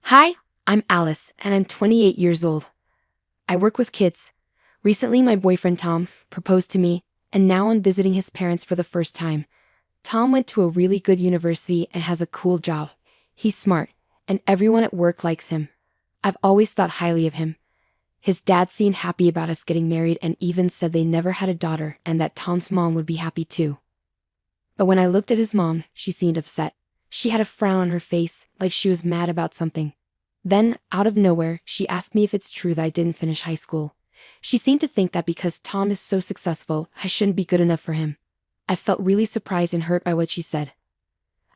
Hi, I'm Alice, and I'm 28 years old. I work with kids. Recently, my boyfriend Tom proposed to me, and now I'm visiting his parents for the first time. Tom went to a really good university and has a cool job. He's smart, and everyone at work likes him. I've always thought highly of him. His dad seemed happy about us getting married and even said they never had a daughter and that Tom's mom would be happy too. But when I looked at his mom, she seemed upset. She had a frown on her face, like she was mad about something. Then, out of nowhere, she asked me if it's true that I didn't finish high school. She seemed to think that because Tom is so successful, I shouldn't be good enough for him. I felt really surprised and hurt by what she said.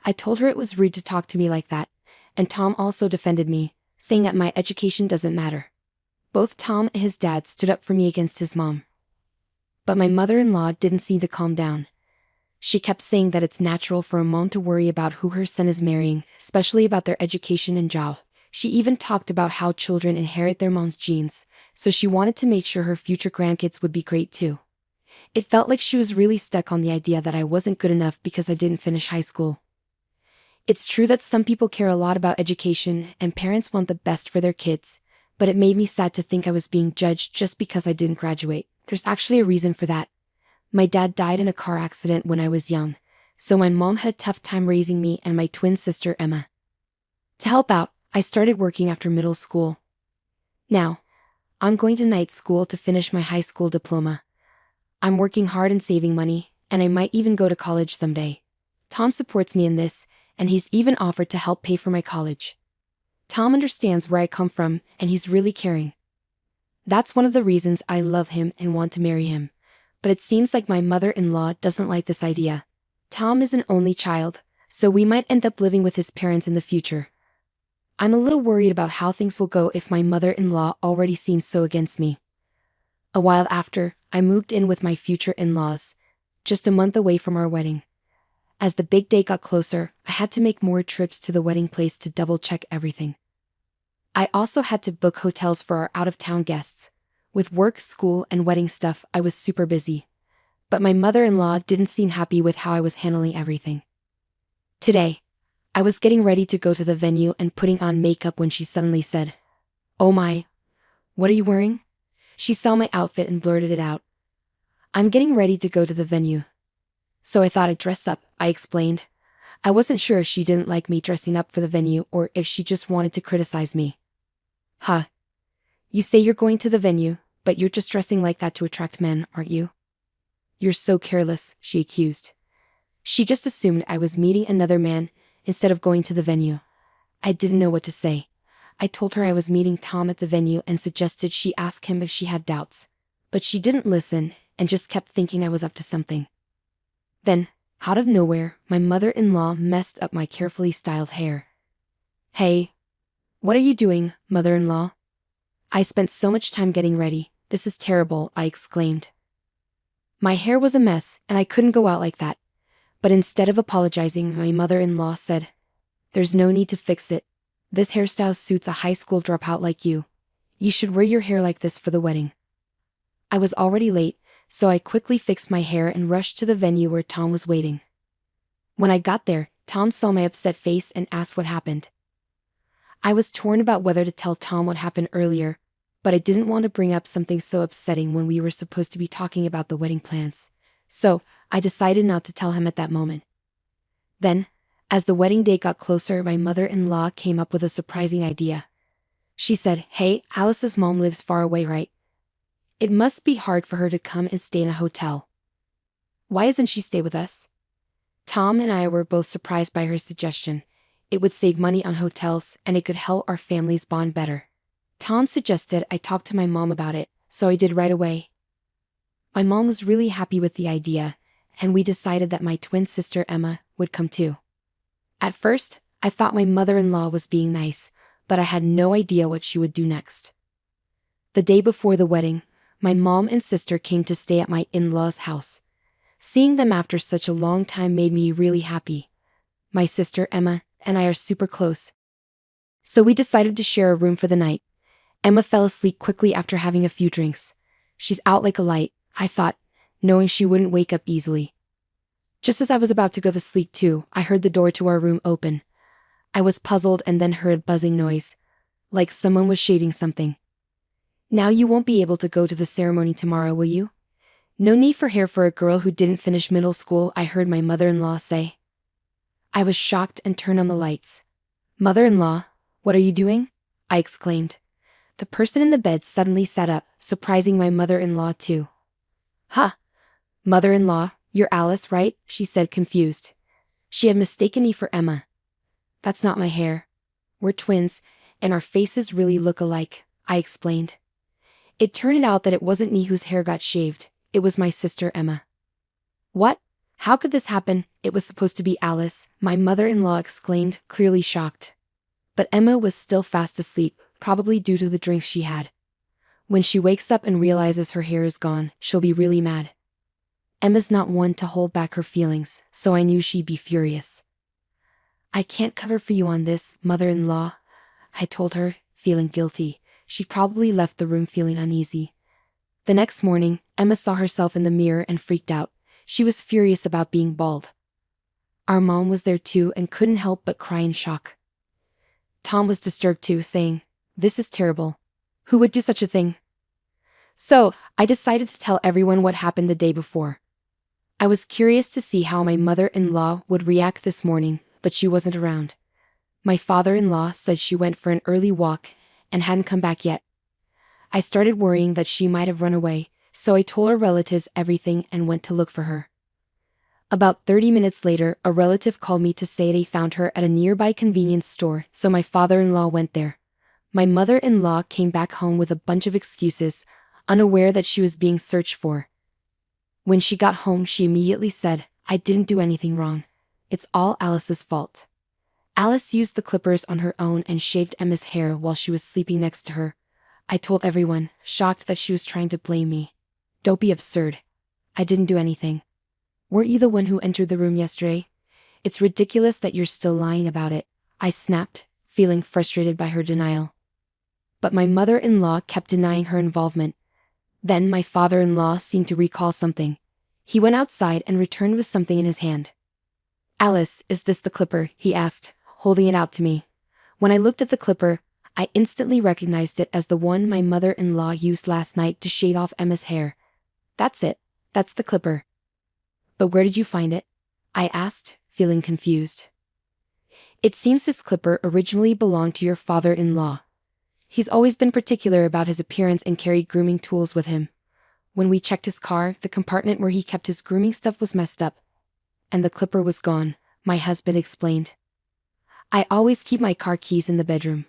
I told her it was rude to talk to me like that, and Tom also defended me, saying that my education doesn't matter. Both Tom and his dad stood up for me against his mom. But my mother-in-law didn't seem to calm down. She kept saying that it's natural for a mom to worry about who her son is marrying, especially about their education and job. She even talked about how children inherit their mom's genes, so she wanted to make sure her future grandkids would be great too. It felt like she was really stuck on the idea that I wasn't good enough because I didn't finish high school. It's true that some people care a lot about education and parents want the best for their kids, but it made me sad to think I was being judged just because I didn't graduate. There's actually a reason for that. My dad died in a car accident when I was young, so my mom had a tough time raising me and my twin sister Emma. To help out, I started working after middle school. Now, I'm going to night school to finish my high school diploma. I'm working hard and saving money, and I might even go to college someday. Tom supports me in this, and he's even offered to help pay for my college. Tom understands where I come from, and he's really caring. That's one of the reasons I love him and want to marry him. But it seems like my mother-in-law doesn't like this idea. Tom is an only child, so we might end up living with his parents in the future. I'm a little worried about how things will go if my mother-in-law already seems so against me. A while after, I moved in with my future in-laws, just a month away from our wedding. As the big day got closer, I had to make more trips to the wedding place to double-check everything. I also had to book hotels for our out-of-town guests. With work, school, and wedding stuff, I was super busy. But my mother-in-law didn't seem happy with how I was handling everything. Today, I was getting ready to go to the venue and putting on makeup when she suddenly said, "Oh my, what are you wearing?" She saw my outfit and blurted it out. "I'm getting ready to go to the venue." "So I thought I'd dress up," I explained. I wasn't sure if she didn't like me dressing up for the venue or if she just wanted to criticize me. "Huh. You say you're going to the venue, but you're just dressing like that to attract men, aren't you?" "You're so careless," she accused. She just assumed I was meeting another man instead of going to the venue. I didn't know what to say. I told her I was meeting Tom at the venue and suggested she ask him if she had doubts. But she didn't listen and just kept thinking I was up to something. Then, out of nowhere, my mother-in-law messed up my carefully styled hair. "Hey, what are you doing, mother-in-law?" "I spent so much time getting ready. This is terrible," I exclaimed. My hair was a mess and I couldn't go out like that. But instead of apologizing, my mother-in-law said, "There's no need to fix it. This hairstyle suits a high school dropout like you. You should wear your hair like this for the wedding." I was already late, so I quickly fixed my hair and rushed to the venue where Tom was waiting. When I got there, Tom saw my upset face and asked what happened. I was torn about whether to tell Tom what happened earlier, but I didn't want to bring up something so upsetting when we were supposed to be talking about the wedding plans. So, I decided not to tell him at that moment. Then, as the wedding date got closer, my mother-in-law came up with a surprising idea. She said, "Hey, Alice's mom lives far away, right? It must be hard for her to come and stay in a hotel. Why doesn't she stay with us?" Tom and I were both surprised by her suggestion. It would save money on hotels and it could help our families bond better. Tom suggested I talk to my mom about it, so I did right away. My mom was really happy with the idea, and we decided that my twin sister Emma would come too. At first, I thought my mother-in-law was being nice, but I had no idea what she would do next. The day before the wedding, my mom and sister came to stay at my in-laws' house. Seeing them after such a long time made me really happy. My sister Emma and I are super close, so we decided to share a room for the night. Emma fell asleep quickly after having a few drinks. She's out like a light, I thought, knowing she wouldn't wake up easily. Just as I was about to go to sleep too, I heard the door to our room open. I was puzzled and then heard a buzzing noise, like someone was shaving something. Now you won't be able to go to the ceremony tomorrow, will you? No need for hair for a girl who didn't finish middle school, I heard my mother-in-law say. I was shocked and turned on the lights. Mother-in-law, what are you doing? I exclaimed. The person in the bed suddenly sat up, surprising my mother-in-law too. Huh. Mother-in-law, you're Alice, right? She said, confused. She had mistaken me for Emma. That's not my hair. We're twins, and our faces really look alike, I explained. It turned out that it wasn't me whose hair got shaved, it was my sister Emma. What? How could this happen? It was supposed to be Alice, my mother-in-law exclaimed, clearly shocked. But Emma was still fast asleep, probably due to the drinks she had. When she wakes up and realizes her hair is gone, she'll be really mad. Emma's not one to hold back her feelings, so I knew she'd be furious. I can't cover for you on this, mother-in-law, I told her, feeling guilty. She probably left the room feeling uneasy. The next morning, Emma saw herself in the mirror and freaked out. She was furious about being bald. Our mom was there too and couldn't help but cry in shock. Tom was disturbed too, saying, "This is terrible. Who would do such a thing?" So, I decided to tell everyone what happened the day before. I was curious to see how my mother-in-law would react this morning, but she wasn't around. My father-in-law said she went for an early walk and hadn't come back yet. I started worrying that she might have run away, so I told her relatives everything and went to look for her. About 30 minutes later, a relative called me to say they found her at a nearby convenience store, so my father-in-law went there. My mother-in-law came back home with a bunch of excuses, unaware that she was being searched for. When she got home, she immediately said, "I didn't do anything wrong. It's all Alice's fault." Alice used the clippers on her own and shaved Emma's hair while she was sleeping next to her. I told everyone, shocked that she was trying to blame me. Don't be absurd. I didn't do anything. Weren't you the one who entered the room yesterday? It's ridiculous that you're still lying about it, I snapped, feeling frustrated by her denial. But my mother-in-law kept denying her involvement. Then my father-in-law seemed to recall something. He went outside and returned with something in his hand. "Alice, is this the clipper?" he asked, holding it out to me. When I looked at the clipper, I instantly recognized it as the one my mother-in-law used last night to shave off Emma's hair. That's it. That's the clipper. But where did you find it? I asked, feeling confused. It seems this clipper originally belonged to your father-in-law. He's always been particular about his appearance and carried grooming tools with him. When we checked his car, the compartment where he kept his grooming stuff was messed up. And the clipper was gone, my husband explained. I always keep my car keys in the bedroom.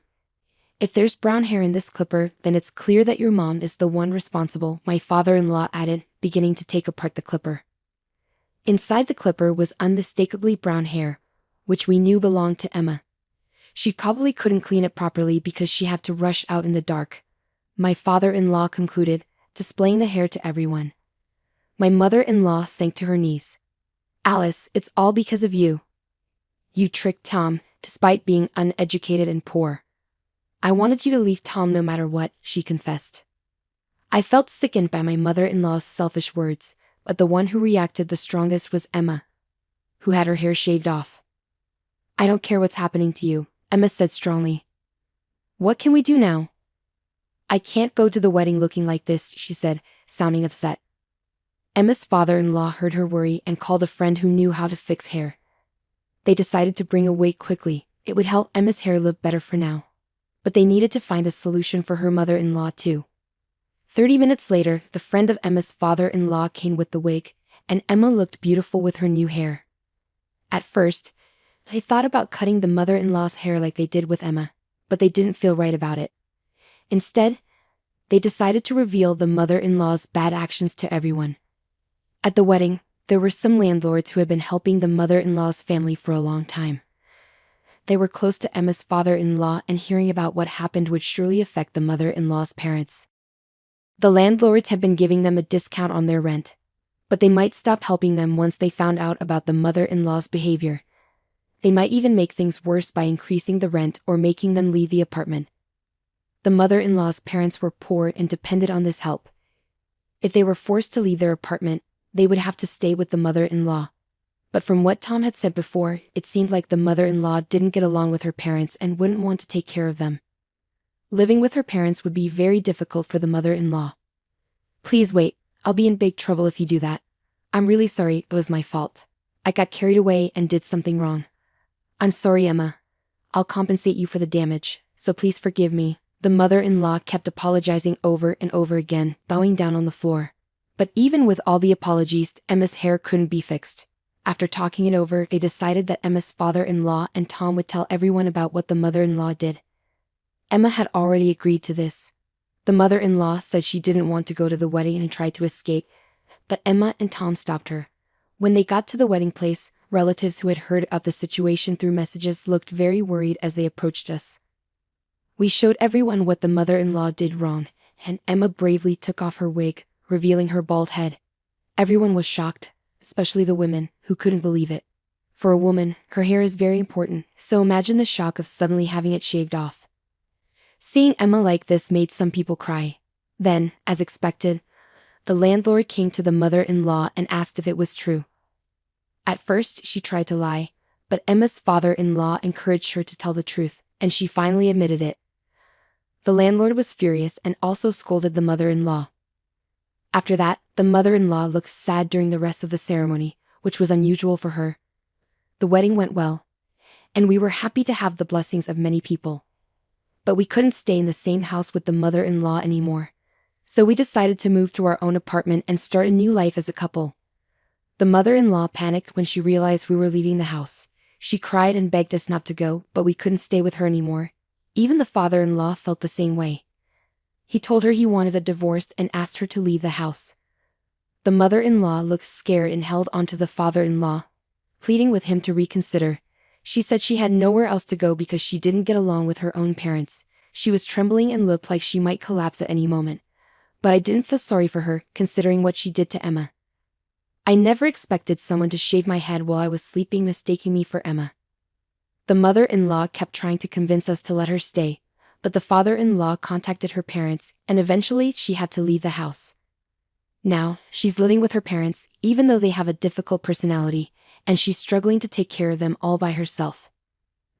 If there's brown hair in this clipper, then it's clear that your mom is the one responsible, my father-in-law added, beginning to take apart the clipper. Inside the clipper was unmistakably brown hair, which we knew belonged to Emma. She probably couldn't clean it properly because she had to rush out in the dark, my father-in-law concluded, displaying the hair to everyone. My mother-in-law sank to her knees. "Alice, it's all because of you. You tricked Tom, despite being uneducated and poor. I wanted you to leave Tom no matter what," she confessed. I felt sickened by my mother-in-law's selfish words, but the one who reacted the strongest was Emma, who had her hair shaved off. "I don't care what's happening to you," Emma said strongly. "What can we do now?" "I can't go to the wedding looking like this," she said, sounding upset. Emma's father-in-law heard her worry and called a friend who knew how to fix hair. They decided to bring a wig quickly. It would help Emma's hair look better for now. But they needed to find a solution for her mother-in-law too. 30 minutes later, the friend of Emma's father-in-law came with the wig, and Emma looked beautiful with her new hair. At first, they thought about cutting the mother-in-law's hair like they did with Emma, but they didn't feel right about it. Instead, they decided to reveal the mother-in-law's bad actions to everyone. At the wedding, there were some landlords who had been helping the mother-in-law's family for a long time. They were close to Emma's father-in-law, and hearing about what happened would surely affect the mother-in-law's parents. The landlords had been giving them a discount on their rent, but they might stop helping them once they found out about the mother-in-law's behavior. They might even make things worse by increasing the rent or making them leave the apartment. The mother-in-law's parents were poor and depended on this help. If they were forced to leave their apartment, they would have to stay with the mother-in-law. But from what Tom had said before, it seemed like the mother-in-law didn't get along with her parents and wouldn't want to take care of them. Living with her parents would be very difficult for the mother-in-law. "Please wait, I'll be in big trouble if you do that. I'm really sorry, it was my fault. I got carried away and did something wrong. I'm sorry, Emma. I'll compensate you for the damage, so please forgive me." The mother-in-law kept apologizing over and over again, bowing down on the floor. But even with all the apologies, Emma's hair couldn't be fixed. After talking it over, they decided that Emma's father-in-law and Tom would tell everyone about what the mother-in-law did. Emma had already agreed to this. The mother-in-law said she didn't want to go to the wedding and tried to escape, but Emma and Tom stopped her. When they got to the wedding place, relatives who had heard of the situation through messages looked very worried as they approached us. We showed everyone what the mother-in-law did wrong, and Emma bravely took off her wig, revealing her bald head. Everyone was shocked, especially the women, who couldn't believe it. For a woman, her hair is very important, so imagine the shock of suddenly having it shaved off. Seeing Emma like this made some people cry. Then, as expected, the landlord came to the mother-in-law and asked if it was true. At first, she tried to lie, but Emma's father-in-law encouraged her to tell the truth, and she finally admitted it. The landlord was furious and also scolded the mother-in-law. After that, the mother-in-law looked sad during the rest of the ceremony, which was unusual for her. The wedding went well, and we were happy to have the blessings of many people. But we couldn't stay in the same house with the mother-in-law anymore. So we decided to move to our own apartment and start a new life as a couple. The mother-in-law panicked when she realized we were leaving the house. She cried and begged us not to go, but we couldn't stay with her anymore. Even the father-in-law felt the same way. He told her he wanted a divorce and asked her to leave the house. The mother-in-law looked scared and held onto the father-in-law, pleading with him to reconsider. She said she had nowhere else to go because she didn't get along with her own parents. She was trembling and looked like she might collapse at any moment. But I didn't feel sorry for her, considering what she did to Emma. I never expected someone to shave my head while I was sleeping, mistaking me for Emma. The mother-in-law kept trying to convince us to let her stay, but the father-in-law contacted her parents, and eventually she had to leave the house. Now, she's living with her parents, even though they have a difficult personality, and she's struggling to take care of them all by herself.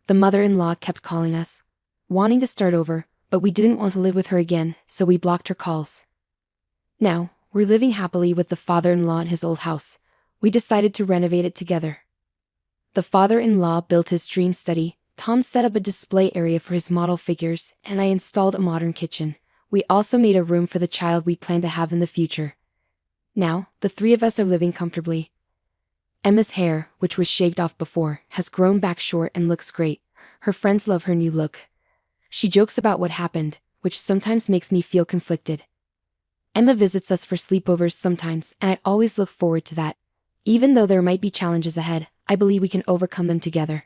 The mother-in-law kept calling us, wanting to start over, but we didn't want to live with her again, so we blocked her calls. Now, we're living happily with the father-in-law in his old house. We decided to renovate it together. The father-in-law built his dream study, Tom set up a display area for his model figures, and I installed a modern kitchen. We also made a room for the child we plan to have in the future. Now, the three of us are living comfortably. Emma's hair, which was shaved off before, has grown back short and looks great. Her friends love her new look. She jokes about what happened, which sometimes makes me feel conflicted. Emma visits us for sleepovers sometimes, and I always look forward to that. Even though there might be challenges ahead, I believe we can overcome them together.